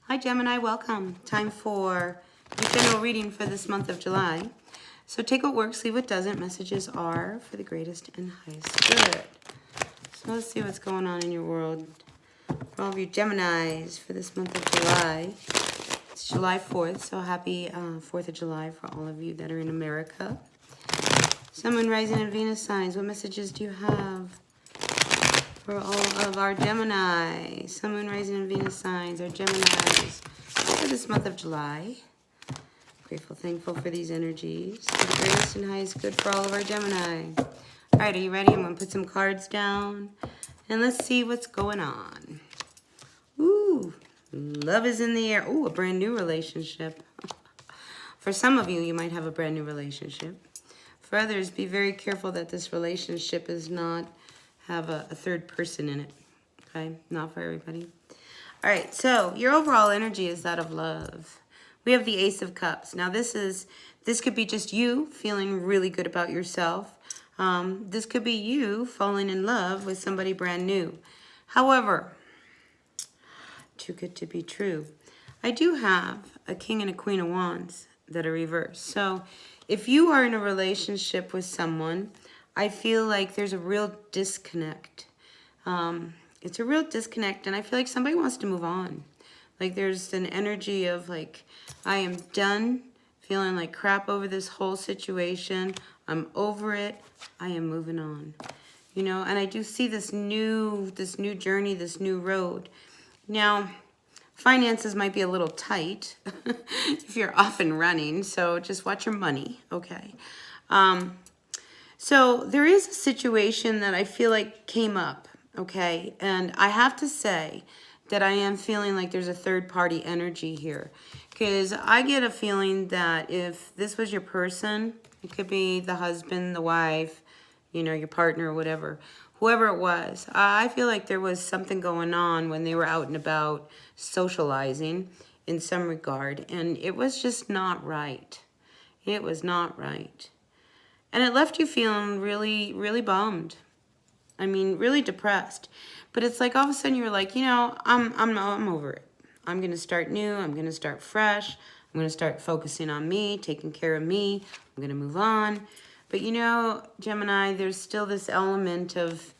Hi Gemini, welcome. Time for your general reading for this month of July. So take what works, leave what doesn't. Messages are for the greatest and highest good. So let's see what's going on in your world. For all of you Geminis for this month of July. It's July 4th, so happy 4th of July for all of you that are in America. Sun, Moon, Rising, and Venus signs. What messages do you have for all of our Gemini? Sun, Moon, Rising, and Venus signs, our Geminis for this month of July. Grateful, thankful for these energies. For the greatest and highest good for all of our Gemini. All right, are you ready? I'm going to put some cards down. And let's see what's going on. Ooh, love is in the air. Ooh, a brand new relationship. For some of you, you might have a brand new relationship. For others, be very careful that this relationship is not have a third person in it. Okay, not for everybody. All right, so your overall energy is that of love. We have the Ace of Cups. Now this could be just you feeling really good about yourself. This could be you falling in love with somebody brand new. However, too good to be true. I do have a King and a Queen of Wands that are reversed. So if you are in a relationship with someone, I feel like there's a real disconnect. It's a real disconnect, and I feel like somebody wants to move on. Like there's an energy of like, I am done feeling like crap over this whole situation. I'm over it. I am moving on. You know, and I do see this new journey, this new road. Now, finances might be a little tight if you're off and running, so just watch your money, okay? So there is a situation that I feel like came up, okay? And I have to say that I am feeling like there's a third-party energy here, because I get a feeling that if this was your person, it could be the husband, the wife, you know, your partner, whatever, whoever it was, I feel like there was something going on when they were out and about socializing in some regard, and it was just not right. It was not right. And it left you feeling really, really bummed. I mean, really depressed. But it's like all of a sudden you're like, you know, I'm over it. I'm going to start new. I'm going to start fresh. I'm going to start focusing on me, taking care of me. I'm going to move on. But you know, Gemini, there's still this element of,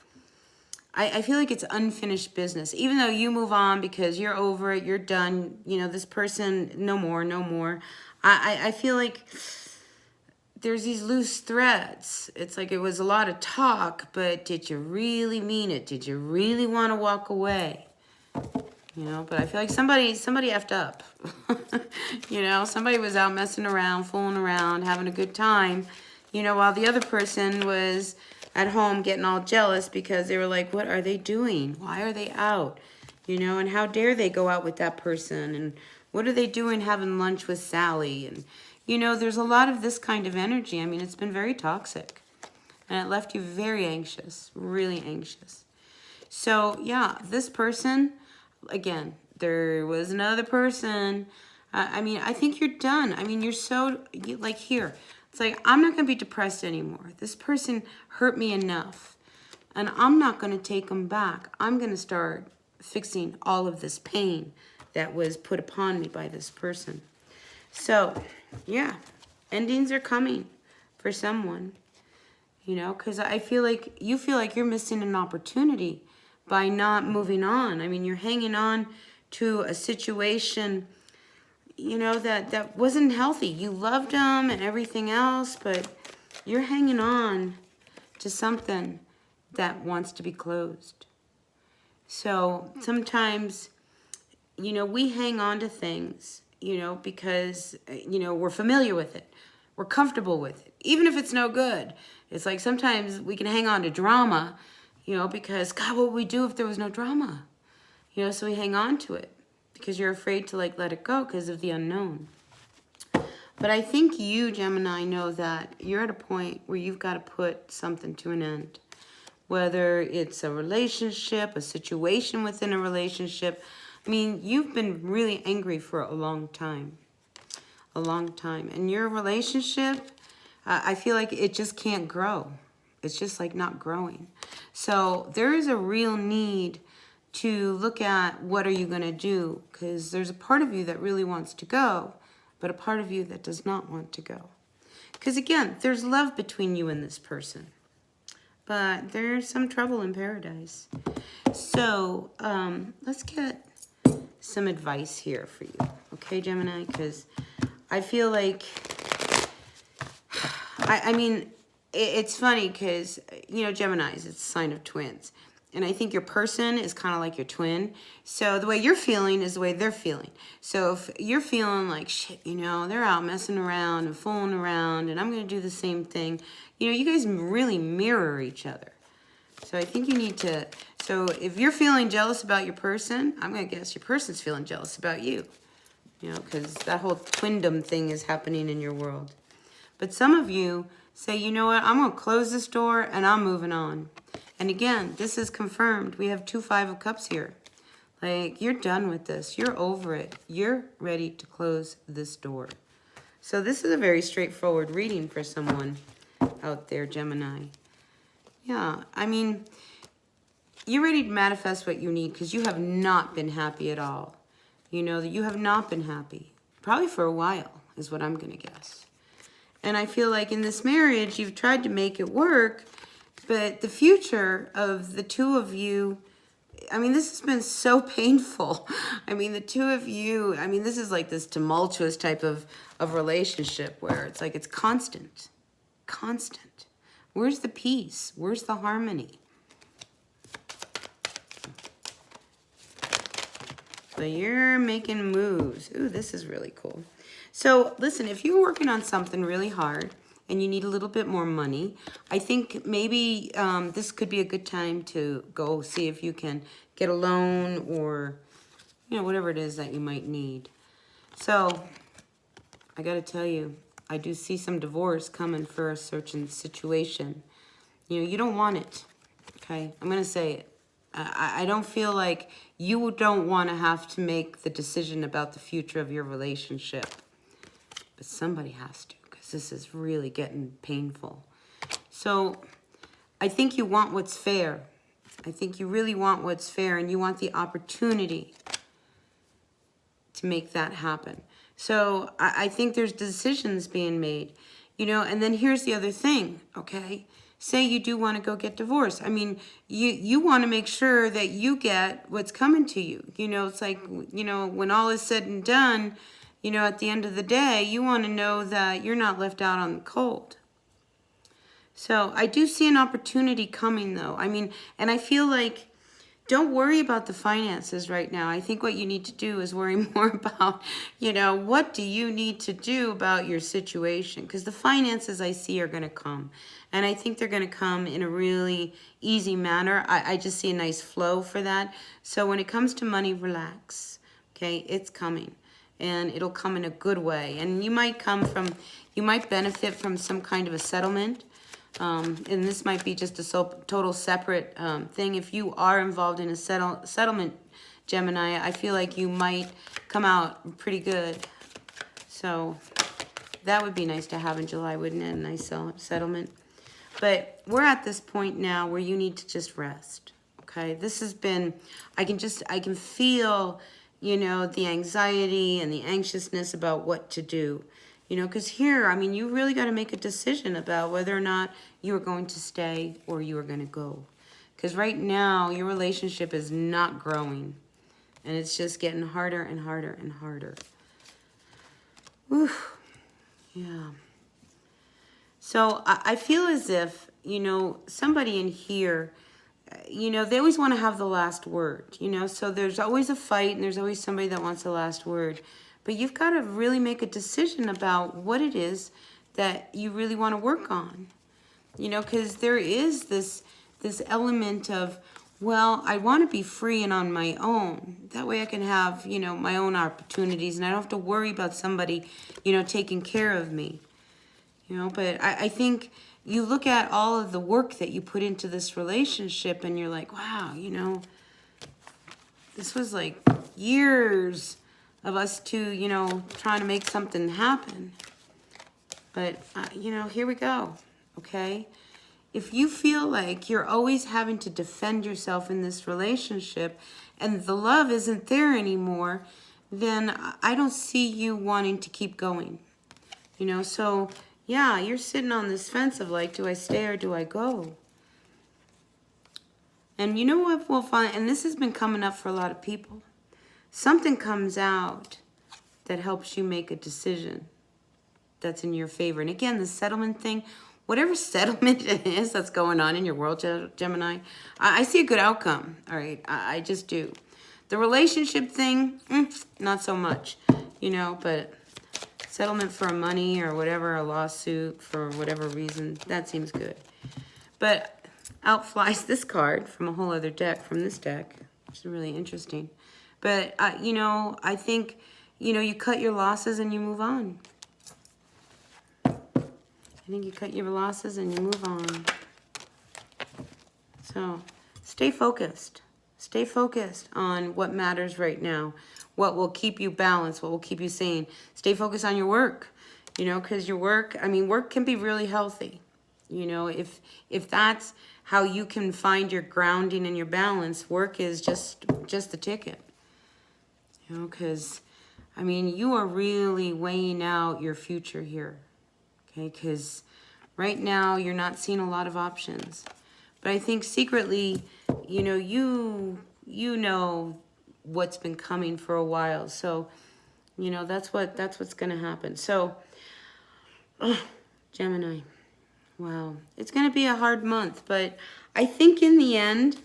I feel like it's unfinished business. Even though you move on because you're over it, you're done, you know, this person, no more, no more. I feel like there's these loose threads. It's like it was a lot of talk, but did you really mean it? Did you really want to walk away? You know, but I feel like somebody effed up. You know, somebody was out messing around, fooling around, having a good time, you know, while the other person was at home getting all jealous because they were like, what are they doing? Why are they out? You know, and how dare they go out with that person? And what are they doing having lunch with Sally? And, you know, there's a lot of this kind of energy. I mean, it's been very toxic. And it left you very anxious, really anxious. So, yeah, this person, again, there was another person. I mean, I think you're done. I mean, you're so, like, here. It's like, I'm not going to be depressed anymore. This person hurt me enough. And I'm not going to take them back. I'm going to start fixing all of this pain that was put upon me by this person. So, yeah, endings are coming for someone. You know, because I feel like you feel like you're missing an opportunity by not moving on. I mean, you're hanging on to a situation, you know, that wasn't healthy. You loved them and everything else, but you're hanging on to something that wants to be closed. So sometimes, you know, we hang on to things, you know, because, you know, we're familiar with it. We're comfortable with it. Even if it's no good. It's like sometimes we can hang on to drama, you know, because, God, what would we do if there was no drama? You know, so we hang on to it because you're afraid to, like, let it go because of the unknown. But I think you, Gemini, know that you're at a point where you've got to put something to an end. Whether it's a relationship, a situation within a relationship. I mean, you've been really angry for a long time. A long time. And your relationship, I feel like it just can't grow. It's just like not growing. So there is a real need to look at what are you going to do, because there's a part of you that really wants to go, but a part of you that does not want to go. Because again, there's love between you and this person, but there's some trouble in paradise. So let's get some advice here for you, okay, Gemini? Because I feel like, I mean, it's funny because, you know, Geminis, it's a sign of twins. And I think your person is kind of like your twin. So the way you're feeling is the way they're feeling. So if you're feeling like, shit, you know, they're out messing around and fooling around and I'm going to do the same thing, you know, you guys really mirror each other. So I think you need to, so if you're feeling jealous about your person, I'm going to guess your person's feeling jealous about you. You know, because that whole twindom thing is happening in your world. But some of you say, you know what, I'm going to close this door and I'm moving on. And again, this is confirmed. We have 2 5 of Cups here. Like, you're done with this. You're over it. You're ready to close this door. So this is a very straightforward reading for someone out there, Gemini. Yeah, I mean, you're ready to manifest what you need because you have not been happy at all. You know that you have not been happy. Probably for a while is what I'm going to guess. And I feel like in this marriage, you've tried to make it work. But the future of the two of you, I mean, this has been so painful. I mean, the two of you, I mean, this is like this tumultuous type of relationship where it's like it's constant. Constant. Where's the peace? Where's the harmony? But you're making moves. Ooh, this is really cool. So, listen, if you're working on something really hard, and you need a little bit more money, I think maybe this could be a good time to go see if you can get a loan or, you know, whatever it is that you might need. So, I got to tell you, I do see some divorce coming for a certain situation. You know, you don't want it, okay? I'm going to say it. I don't feel like you don't want to have to make the decision about the future of your relationship. But somebody has to. This is really getting painful. So I think you want what's fair. I think you really want what's fair and you want the opportunity to make that happen. So I think there's decisions being made, you know, and then here's the other thing, okay? Say you do want to go get divorced. I mean, you want to make sure that you get what's coming to you. You know, it's like, you know, when all is said and done, you know, at the end of the day, you want to know that you're not left out on the cold. So I do see an opportunity coming, though. I mean, and I feel like don't worry about the finances right now. I think what you need to do is worry more about, you know, what do you need to do about your situation? Because the finances I see are going to come. And I think they're going to come in a really easy manner. I just see a nice flow for that. So when it comes to money, relax. Okay, it's coming. And it'll come in a good way. And you might benefit from some kind of a settlement. And this might be just a total separate thing. If you are involved in a settlement, Gemini, I feel like you might come out pretty good. So that would be nice to have in July, wouldn't it? A nice settlement. But we're at this point now where you need to just rest. Okay, this has been, I can feel, you know, the anxiety and the anxiousness about what to do. You know, because here, I mean, you really got to make a decision about whether or not you are going to stay or you are going to go. Because right now, your relationship is not growing. And it's just getting harder and harder and harder. Whew. Yeah. So I feel as if, you know, somebody in here, you know, they always want to have the last word, you know. So there's always a fight and there's always somebody that wants the last word. But you've got to really make a decision about what it is that you really want to work on. You know, because there is this element of, well, I want to be free and on my own. That way I can have, you know, my own opportunities and I don't have to worry about somebody, you know, taking care of me. You know, but I think you look at all of the work that you put into this relationship and you're like, wow, you know, this was like years of us two, you know, trying to make something happen. But, you know, here we go, okay? if you feel like you're always having to defend yourself in this relationship and the love isn't there anymore, then I don't see you wanting to keep going. You know, so yeah, you're sitting on this fence of like, do I stay or do I go? And you know what we'll find, and this has been coming up for a lot of people, something comes out that helps you make a decision that's in your favor. And again, the settlement thing, whatever settlement it is that's going on in your world, Gemini, I see a good outcome, all right? I just do. The relationship thing, not so much, you know, but settlement for money or whatever, a lawsuit for whatever reason, that seems good. But out flies this card from a whole other deck, from this deck, which is really interesting. But, you know, I think, you know, you cut your losses and you move on. I think you cut your losses and you move on. So stay focused. Stay focused on what matters right now, what will keep you balanced, what will keep you sane. Stay focused on your work, you know, because your work, I mean, work can be really healthy. You know, if that's how you can find your grounding and your balance, work is just the ticket. You know, because, I mean, you are really weighing out your future here. Okay, because right now you're not seeing a lot of options. But I think secretly, you know, you know what's been coming for a while. So, you know, that's what's going to happen. So, Gemini. Wow, it's going to be a hard month, but I think in the end,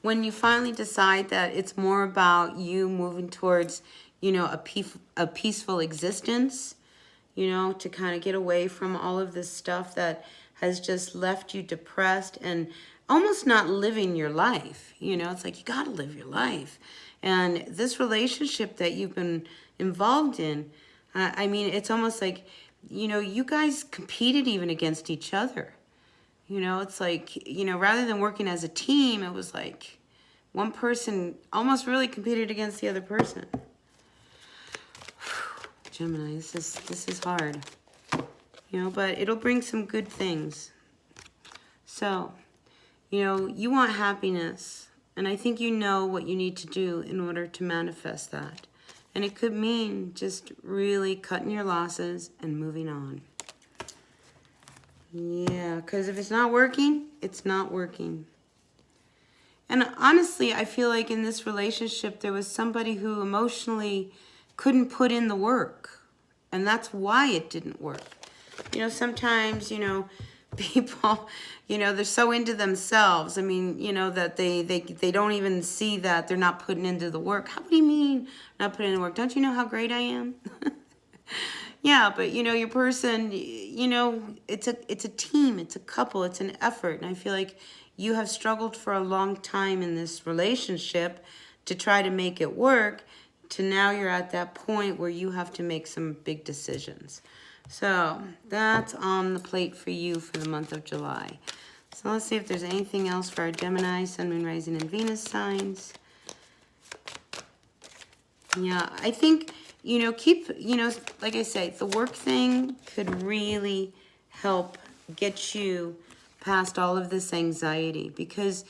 when you finally decide that it's more about you moving towards, you know, a peaceful existence, you know, to kind of get away from all of this stuff that has just left you depressed and almost not living your life. You know, it's like you got to live your life. And this relationship that you've been involved in, I mean, it's almost like, you know, you guys competed even against each other. You know, it's like, you know, rather than working as a team, it was like one person almost really competed against the other person. Gemini, this is hard. You know, but it'll bring some good things. So, you know, you want happiness. And I think you know what you need to do in order to manifest that. And it could mean just really cutting your losses and moving on. Yeah, because if it's not working, it's not working. And honestly, I feel like in this relationship, there was somebody who emotionally couldn't put in the work. And that's why it didn't work. You know, sometimes, you know, people, you know, they're so into themselves. I mean, you know, that they don't even see that they're not putting into the work. How do you mean not putting in the work? Don't you know how great I am? Yeah, but, you know, your person, you know, it's a team, it's a couple, it's an effort. And I feel like you have struggled for a long time in this relationship to try to make it work, to now you're at that point where you have to make some big decisions. So that's on the plate for you for the month of July. So let's see if there's anything else for our Gemini, Sun, Moon, Rising, and Venus signs. Yeah, I think, you know, you know, like I say, the work thing could really help get you past all of this anxiety because,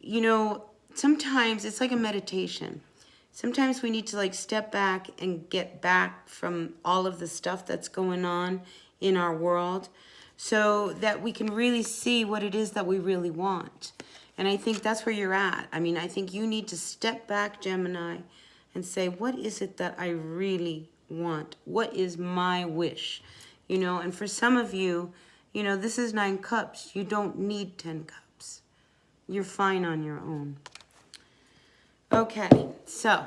you know, sometimes it's like a meditation. Sometimes we need to like step back and get back from all of the stuff that's going on in our world so that we can really see what it is that we really want. And I think that's where you're at. I mean, I think you need to step back, Gemini, and say, what is it that I really want? What is my wish? You know, and for some of you, you know, this is 9 cups. You don't need 10 cups. You're fine on your own. Okay, so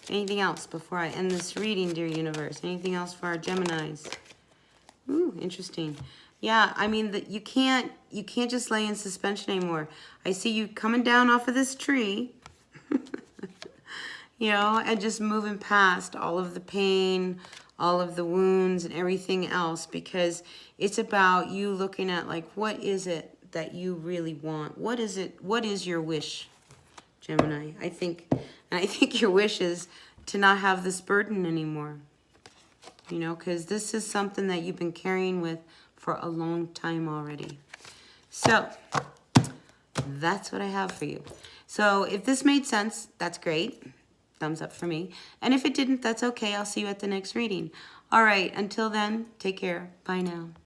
anything else before I end this reading, dear universe? Anything else for our Geminis? Ooh, interesting. Yeah, I mean, you can't just lay in suspension anymore. I see you coming down off of this tree, you know, and just moving past all of the pain, all of the wounds and everything else, because it's about you looking at like, what is it that you really want? What is it? What is your wish, Gemini? I think your wish is to not have this burden anymore, you know, because this is something that you've been carrying with for a long time already. So that's what I have for you. So if this made sense, that's great. Thumbs up for me. And if it didn't, that's okay. I'll see you at the next reading. All right, until then, take care. Bye now.